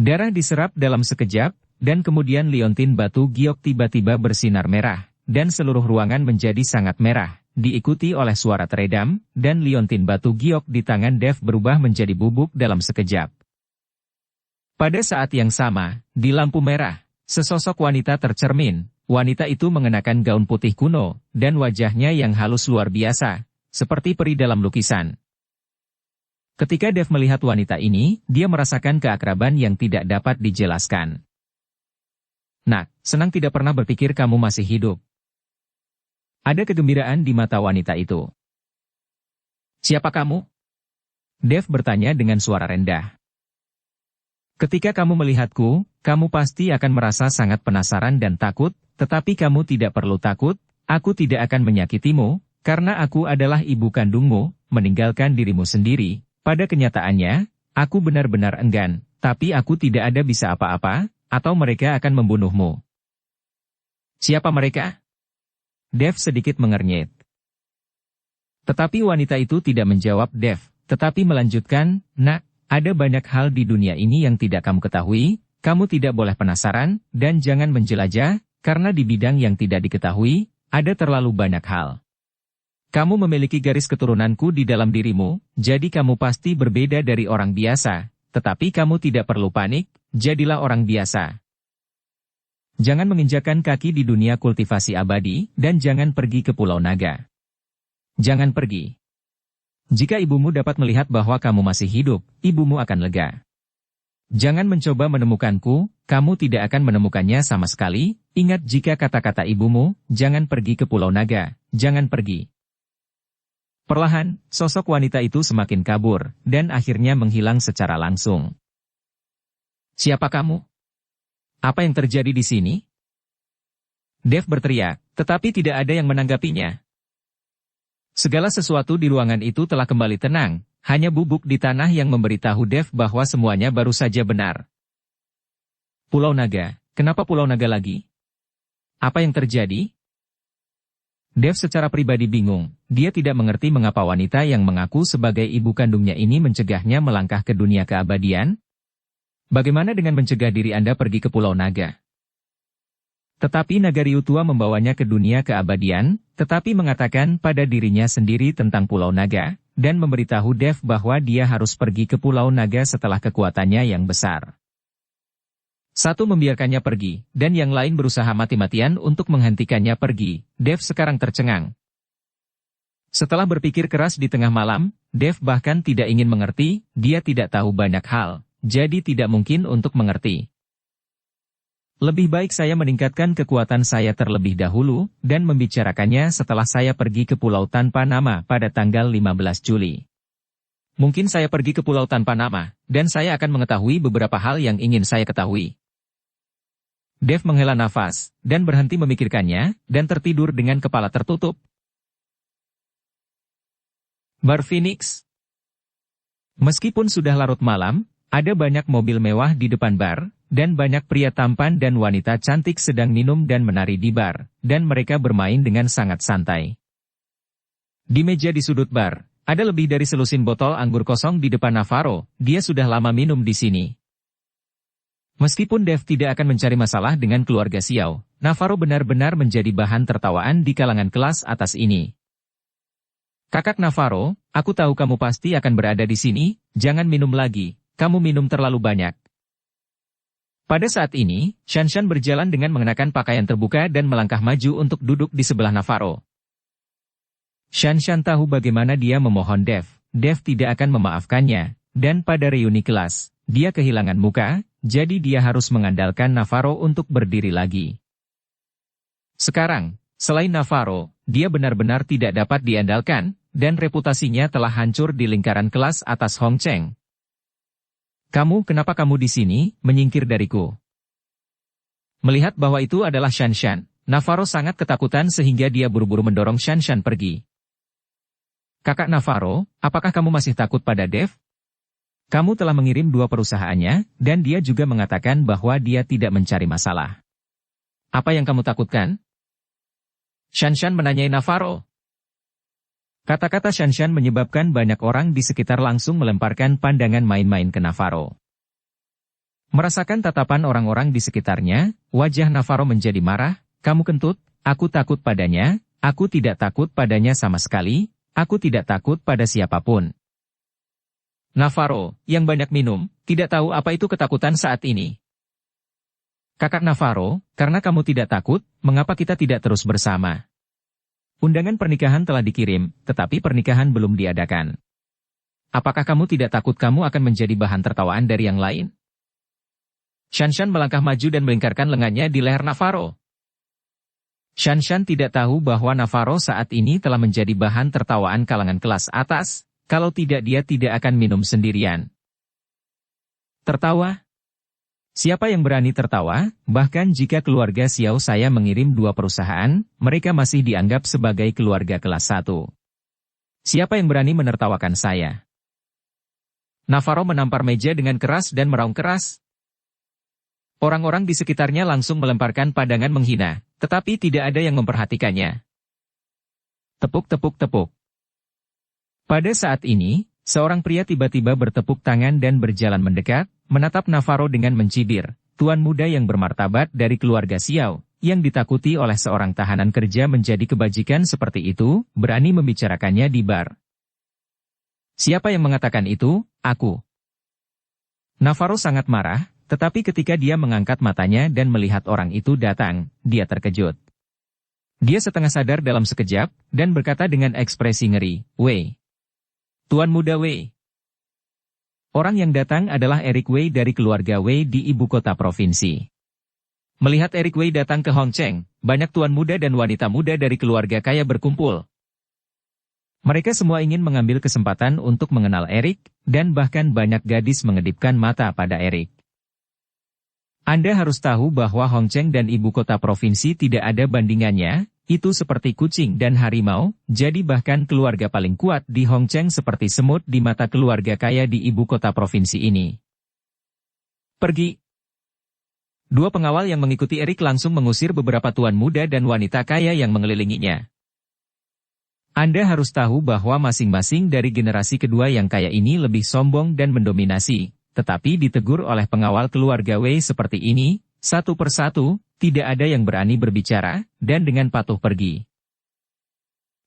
Darah diserap dalam sekejap, dan kemudian liontin batu giok tiba-tiba bersinar merah, dan seluruh ruangan menjadi sangat merah, diikuti oleh suara teredam, dan liontin batu giok di tangan Dave berubah menjadi bubuk dalam sekejap. Pada saat yang sama, di lampu merah, sesosok wanita tercermin. Wanita itu mengenakan gaun putih kuno, dan wajahnya yang halus luar biasa, seperti peri dalam lukisan. Ketika Dave melihat wanita ini, dia merasakan keakraban yang tidak dapat dijelaskan. Nak, senang tidak pernah berpikir kamu masih hidup. Ada kegembiraan di mata wanita itu. Siapa kamu? Dave bertanya dengan suara rendah. Ketika kamu melihatku, kamu pasti akan merasa sangat penasaran dan takut, tetapi kamu tidak perlu takut, aku tidak akan menyakitimu, karena aku adalah ibu kandungmu, meninggalkan dirimu sendiri. Pada kenyataannya, aku benar-benar enggan, tapi aku tidak ada bisa apa-apa, atau mereka akan membunuhmu. Siapa mereka? Dave sedikit mengernyit. Tetapi wanita itu tidak menjawab Dave, tetapi melanjutkan, Nak, ada banyak hal di dunia ini yang tidak kamu ketahui, kamu tidak boleh penasaran, dan jangan menjelajah, karena di bidang yang tidak diketahui, ada terlalu banyak hal. Kamu memiliki garis keturunanku di dalam dirimu, jadi kamu pasti berbeda dari orang biasa, tetapi kamu tidak perlu panik, jadilah orang biasa. Jangan menginjakan kaki di dunia kultivasi abadi, dan jangan pergi ke Pulau Naga. Jangan pergi. Jika ibumu dapat melihat bahwa kamu masih hidup, ibumu akan lega. Jangan mencoba menemukanku, kamu tidak akan menemukannya sama sekali, ingat jika kata-kata ibumu, jangan pergi ke Pulau Naga, jangan pergi. Perlahan, sosok wanita itu semakin kabur, dan akhirnya menghilang secara langsung. Siapa kamu? Apa yang terjadi di sini? Dave berteriak, tetapi tidak ada yang menanggapinya. Segala sesuatu di ruangan itu telah kembali tenang, hanya bubuk di tanah yang memberitahu Dave bahwa semuanya baru saja benar. Pulau Naga, kenapa Pulau Naga lagi? Apa yang terjadi? Dave secara pribadi bingung, dia tidak mengerti mengapa wanita yang mengaku sebagai ibu kandungnya ini mencegahnya melangkah ke dunia keabadian. Bagaimana dengan mencegah diri Anda pergi ke Pulau Naga? Tetapi Nagari Utua membawanya ke dunia keabadian, tetapi mengatakan pada dirinya sendiri tentang Pulau Naga, dan memberitahu Dave bahwa dia harus pergi ke Pulau Naga setelah kekuatannya yang besar. Satu membiarkannya pergi, dan yang lain berusaha mati-matian untuk menghentikannya pergi. Dave sekarang tercengang. Setelah berpikir keras di tengah malam, Dave bahkan tidak ingin mengerti, dia tidak tahu banyak hal, jadi tidak mungkin untuk mengerti. Lebih baik saya meningkatkan kekuatan saya terlebih dahulu, dan membicarakannya setelah saya pergi ke pulau tanpa nama pada tanggal 15 Juli. Mungkin saya pergi ke pulau tanpa nama, dan saya akan mengetahui beberapa hal yang ingin saya ketahui. Dave menghela nafas, dan berhenti memikirkannya, dan tertidur dengan kepala tertutup. Bar Phoenix. Meskipun sudah larut malam, ada banyak mobil mewah di depan bar, dan banyak pria tampan dan wanita cantik sedang minum dan menari di bar, dan mereka bermain dengan sangat santai. Di meja di sudut bar, ada lebih dari selusin botol anggur kosong di depan Navarro, dia sudah lama minum di sini. Meskipun Dev tidak akan mencari masalah dengan keluarga Xiao, Navarro benar-benar menjadi bahan tertawaan di kalangan kelas atas ini. Kakak Navarro, aku tahu kamu pasti akan berada di sini, jangan minum lagi, kamu minum terlalu banyak. Pada saat ini, Shanshan berjalan dengan mengenakan pakaian terbuka dan melangkah maju untuk duduk di sebelah Navarro. Shanshan tahu bagaimana dia memohon Dev tidak akan memaafkannya, dan pada reuni kelas, dia kehilangan muka, jadi dia harus mengandalkan Navarro untuk berdiri lagi. Sekarang, selain Navarro, dia benar-benar tidak dapat diandalkan, dan reputasinya telah hancur di lingkaran kelas atas Hong Cheng. Kenapa kamu di sini, menyingkir dariku? Melihat bahwa itu adalah Shanshan, Navarro sangat ketakutan sehingga dia buru-buru mendorong Shanshan pergi. Kakak Navarro, apakah kamu masih takut pada Dev? Kamu telah mengirim 2 perusahaannya, dan dia juga mengatakan bahwa dia tidak mencari masalah. Apa yang kamu takutkan? Shanshan menanyai Navarro. Kata-kata Shanshan menyebabkan banyak orang di sekitar langsung melemparkan pandangan main-main ke Navarro. Merasakan tatapan orang-orang di sekitarnya, wajah Navarro menjadi marah, kamu kentut, aku takut padanya, aku tidak takut padanya sama sekali, aku tidak takut pada siapapun. Navarro, yang banyak minum, tidak tahu apa itu ketakutan saat ini. Kakak Navarro, karena kamu tidak takut, mengapa kita tidak terus bersama? Undangan pernikahan telah dikirim, tetapi pernikahan belum diadakan. Apakah kamu tidak takut kamu akan menjadi bahan tertawaan dari yang lain? Shanshan melangkah maju dan melingkarkan lengannya di leher Navarro. Shanshan tidak tahu bahwa Navarro saat ini telah menjadi bahan tertawaan kalangan kelas atas. Kalau tidak dia tidak akan minum sendirian. Tertawa? Siapa yang berani tertawa? Bahkan jika keluarga Xiao saya mengirim 2 perusahaan, mereka masih dianggap sebagai keluarga kelas 1. Siapa yang berani menertawakan saya? Navarro menampar meja dengan keras dan meraung keras. Orang-orang di sekitarnya langsung melemparkan pandangan menghina, tetapi tidak ada yang memperhatikannya. Tepuk-tepuk-tepuk. Pada saat ini, seorang pria tiba-tiba bertepuk tangan dan berjalan mendekat, menatap Navarro dengan mencibir, tuan muda yang bermartabat dari keluarga Xiao, yang ditakuti oleh seorang tahanan kerja menjadi kebajikan seperti itu, berani membicarakannya di bar. Siapa yang mengatakan itu? Aku. Navarro sangat marah, tetapi ketika dia mengangkat matanya dan melihat orang itu datang, dia terkejut. Dia setengah sadar dalam sekejap, dan berkata dengan ekspresi ngeri, Wei. Tuan muda Wei. Orang yang datang adalah Eric Wei dari keluarga Wei di ibu kota provinsi. Melihat Eric Wei datang ke Hong Cheng, banyak tuan muda dan wanita muda dari keluarga kaya berkumpul. Mereka semua ingin mengambil kesempatan untuk mengenal Eric, dan bahkan banyak gadis mengedipkan mata pada Eric. Anda harus tahu bahwa Hong Cheng dan ibu kota provinsi tidak ada bandingannya. Itu seperti kucing dan harimau, jadi bahkan keluarga paling kuat di Hong Cheng seperti semut di mata keluarga kaya di ibu kota provinsi ini. Pergi. 2 pengawal yang mengikuti Eric langsung mengusir beberapa tuan muda dan wanita kaya yang mengelilinginya. Anda harus tahu bahwa masing-masing dari generasi kedua yang kaya ini lebih sombong dan mendominasi, tetapi ditegur oleh pengawal keluarga Wei seperti ini, satu persatu, tidak ada yang berani berbicara, dan dengan patuh pergi.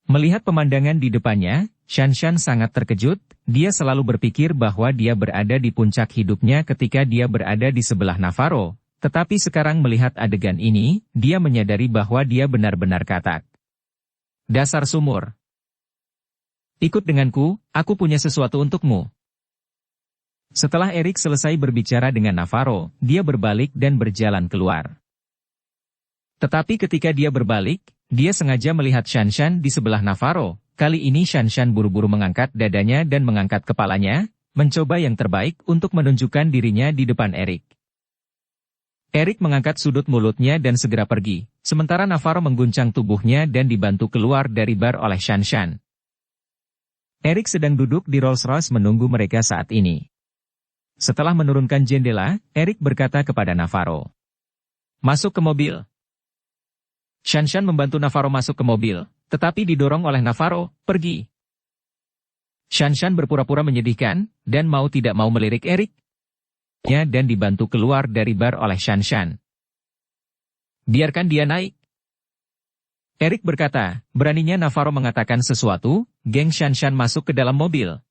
Melihat pemandangan di depannya, Shanshan sangat terkejut, dia selalu berpikir bahwa dia berada di puncak hidupnya ketika dia berada di sebelah Navarro, tetapi sekarang melihat adegan ini, dia menyadari bahwa dia benar-benar katak. Dasar sumur. Ikut denganku, aku punya sesuatu untukmu. Setelah Eric selesai berbicara dengan Navarro, dia berbalik dan berjalan keluar. Tetapi ketika dia berbalik, dia sengaja melihat Shanshan di sebelah Navarro. Kali ini Shanshan buru-buru mengangkat dadanya dan mengangkat kepalanya, mencoba yang terbaik untuk menunjukkan dirinya di depan Eric. Eric mengangkat sudut mulutnya dan segera pergi, sementara Navarro mengguncang tubuhnya dan dibantu keluar dari bar oleh Shanshan. Erik sedang duduk di Rolls-Royce menunggu mereka saat ini. Setelah menurunkan jendela, Erik berkata kepada Navarro. Masuk ke mobil. Shanshan membantu Navarro masuk ke mobil, tetapi didorong oleh Navarro, pergi. Shanshan berpura-pura menyedihkan, dan mau tidak mau melirik Erik. Dan dibantu keluar dari bar oleh Shanshan. Biarkan dia naik. Erik berkata, beraninya Navarro mengatakan sesuatu, geng Shanshan masuk ke dalam mobil.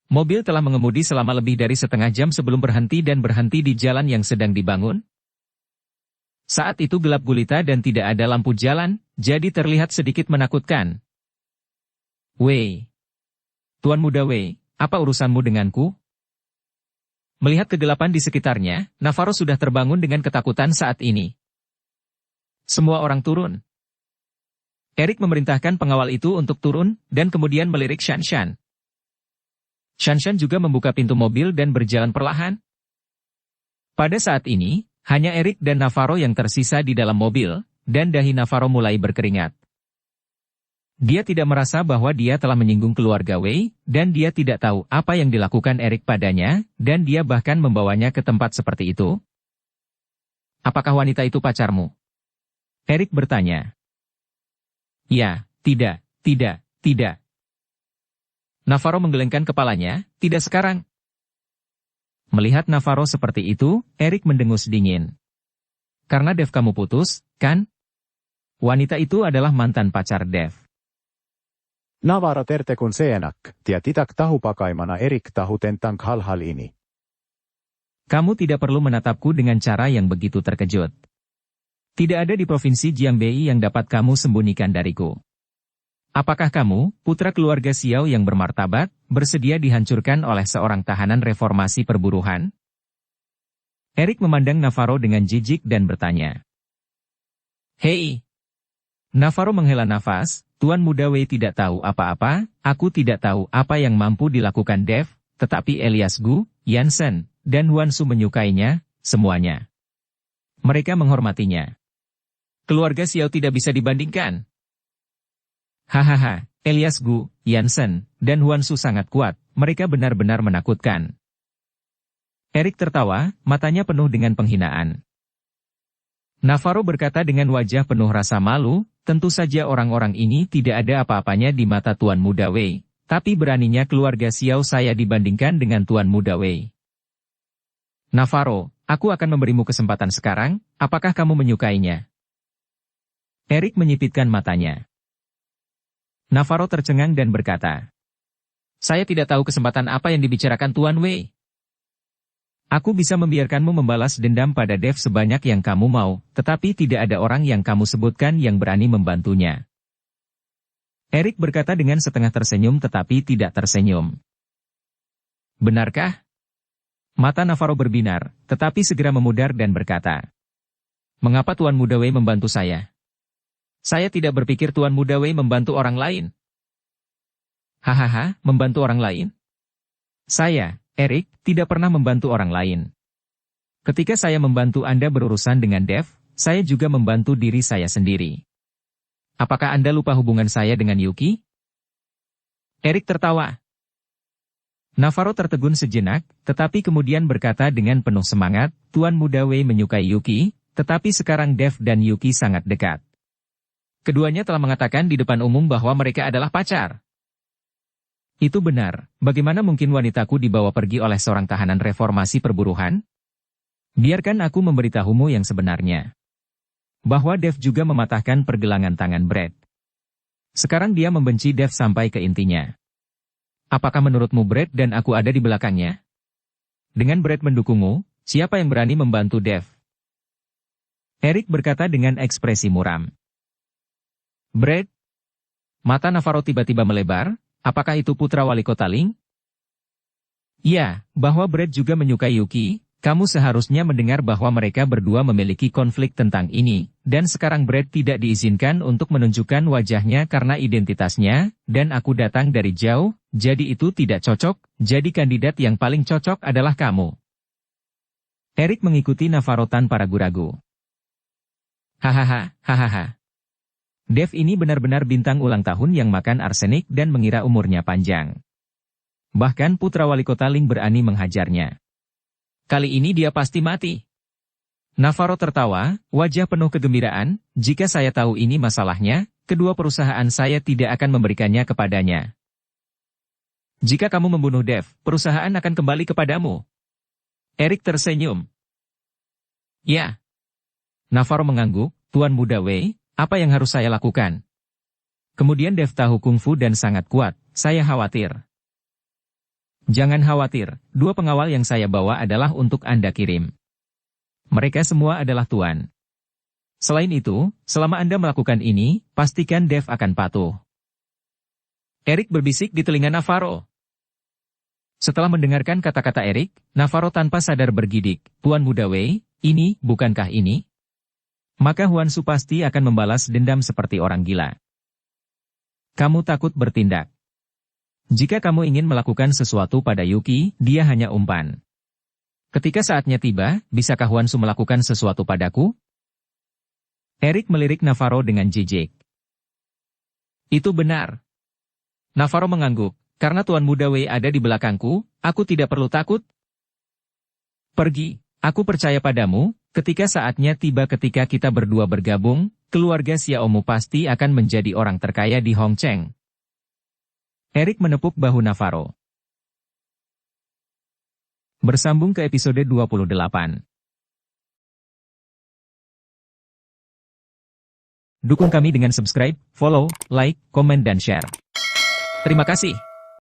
Mobil telah mengemudi selama lebih dari setengah jam sebelum berhenti dan berhenti di jalan yang sedang dibangun. Saat itu gelap gulita dan tidak ada lampu jalan, jadi terlihat sedikit menakutkan. Wei. Tuan muda Wei, apa urusanmu denganku? Melihat kegelapan di sekitarnya, Navarro sudah terbangun dengan ketakutan saat ini. Semua orang turun. Erik memerintahkan pengawal itu untuk turun, dan kemudian melirik Shanshan. Shanshan juga membuka pintu mobil dan berjalan perlahan. Pada saat ini, hanya Erik dan Navarro yang tersisa di dalam mobil, dan dahi Navarro mulai berkeringat. Dia tidak merasa bahwa dia telah menyinggung keluarga Wei, dan dia tidak tahu apa yang dilakukan Erik padanya, dan dia bahkan membawanya ke tempat seperti itu. Apakah wanita itu pacarmu? Erik bertanya. Ya, tidak. Navarro menggelengkan kepalanya, tidak sekarang. Melihat Navarro seperti itu, Erik mendengus dingin. Karena Dev kamu putus, kan? Wanita itu adalah mantan pacar Dev. Navarro tertekun seenak, tiak tahu pakaimana Erik tahu tentang hal-hal ini. Kamu tidak perlu menatapku dengan cara yang begitu terkejut. Tidak ada di provinsi Jiangbei yang dapat kamu sembunyikan dariku. Apakah kamu, putra keluarga Xiao yang bermartabat, bersedia dihancurkan oleh seorang tahanan reformasi perburuhan? Erik memandang Navarro dengan jijik dan bertanya. Hei! Navarro menghela nafas, Tuan muda Wei tidak tahu apa-apa, aku tidak tahu apa yang mampu dilakukan Dev, tetapi Elias Gu, Yansen, dan Huan Su menyukainya, semuanya. Mereka menghormatinya. Keluarga Xiao tidak bisa dibandingkan. Hahaha, Elias Gu, Yansen, dan Huan Su sangat kuat, mereka benar-benar menakutkan. Erik tertawa, matanya penuh dengan penghinaan. Navarro berkata dengan wajah penuh rasa malu, tentu saja orang-orang ini tidak ada apa-apanya di mata Tuan Muda Wei, tapi beraninya keluarga Xiao saya dibandingkan dengan Tuan Muda Wei. Navarro, aku akan memberimu kesempatan sekarang, apakah kamu menyukainya? Erik menyipitkan matanya. Navarro tercengang dan berkata, saya tidak tahu kesempatan apa yang dibicarakan Tuan Wei. Aku bisa membiarkanmu membalas dendam pada Dev sebanyak yang kamu mau, tetapi tidak ada orang yang kamu sebutkan yang berani membantunya. Erik berkata dengan setengah tersenyum tetapi tidak tersenyum. Benarkah? Mata Navarro berbinar, tetapi segera memudar dan berkata, mengapa Tuan Muda Wei membantu saya? Saya tidak berpikir Tuan Muda Wei membantu orang lain. Hahaha, membantu orang lain? Saya, Erik, tidak pernah membantu orang lain. Ketika saya membantu Anda berurusan dengan Dev, saya juga membantu diri saya sendiri. Apakah Anda lupa hubungan saya dengan Yuki? Erik tertawa. Navarro tertegun sejenak, tetapi kemudian berkata dengan penuh semangat, Tuan Muda Wei menyukai Yuki, tetapi sekarang Dev dan Yuki sangat dekat. Keduanya telah mengatakan di depan umum bahwa mereka adalah pacar. Itu benar, bagaimana mungkin wanitaku dibawa pergi oleh seorang tahanan reformasi perburuhan? Biarkan aku memberitahumu yang sebenarnya. Bahwa Dev juga mematahkan pergelangan tangan Brad. Sekarang dia membenci Dev sampai ke intinya. Apakah menurutmu Brad dan aku ada di belakangnya? Dengan Brad mendukungmu, siapa yang berani membantu Dev? Erik berkata dengan ekspresi muram. Brad? Mata Navarro tiba-tiba melebar, apakah itu putra wali kota Ling? Ya, bahwa Brad juga menyukai Yuki, kamu seharusnya mendengar bahwa mereka berdua memiliki konflik tentang ini, dan sekarang Brad tidak diizinkan untuk menunjukkan wajahnya karena identitasnya, dan aku datang dari jauh, jadi itu tidak cocok, jadi kandidat yang paling cocok adalah kamu. Erik mengikuti Navarro tanpa ragu-ragu. Hahaha, hahaha. Dev ini benar-benar bintang ulang tahun yang makan arsenik dan mengira umurnya panjang. Bahkan putra wali kota Ling berani menghajarnya. Kali ini dia pasti mati. Navarro tertawa, wajah penuh kegembiraan. Jika saya tahu ini masalahnya, kedua perusahaan saya tidak akan memberikannya kepadanya. Jika kamu membunuh Dev, perusahaan akan kembali kepadamu. Erik tersenyum. Ya. Navarro mengangguk, Tuan Muda Wei, apa yang harus saya lakukan? Kemudian Dev tahu kungfu dan sangat kuat, saya khawatir. Jangan khawatir, 2 pengawal yang saya bawa adalah untuk Anda kirim. Mereka semua adalah Tuan. Selain itu, selama Anda melakukan ini, pastikan Dev akan patuh. Erik berbisik di telinga Navarro. Setelah mendengarkan kata-kata Erik, Navarro tanpa sadar bergidik, Tuan Muda Wei, ini, bukankah ini? Maka Huansu pasti akan membalas dendam seperti orang gila. Kamu takut bertindak. Jika kamu ingin melakukan sesuatu pada Yuki, dia hanya umpan. Ketika saatnya tiba, bisakah Huansu melakukan sesuatu padaku? Erik melirik Navarro dengan jijik. Itu benar. Navarro mengangguk, karena Tuan Muda Wei ada di belakangku, aku tidak perlu takut. Pergi, aku percaya padamu. Ketika saatnya tiba ketika kita berdua bergabung, keluarga Xiaomu pasti akan menjadi orang terkaya di Hongcheng. Erik menepuk bahu Navarro. Bersambung ke episode 28. Dukung kami dengan subscribe, follow, like, komen dan share. Terima kasih.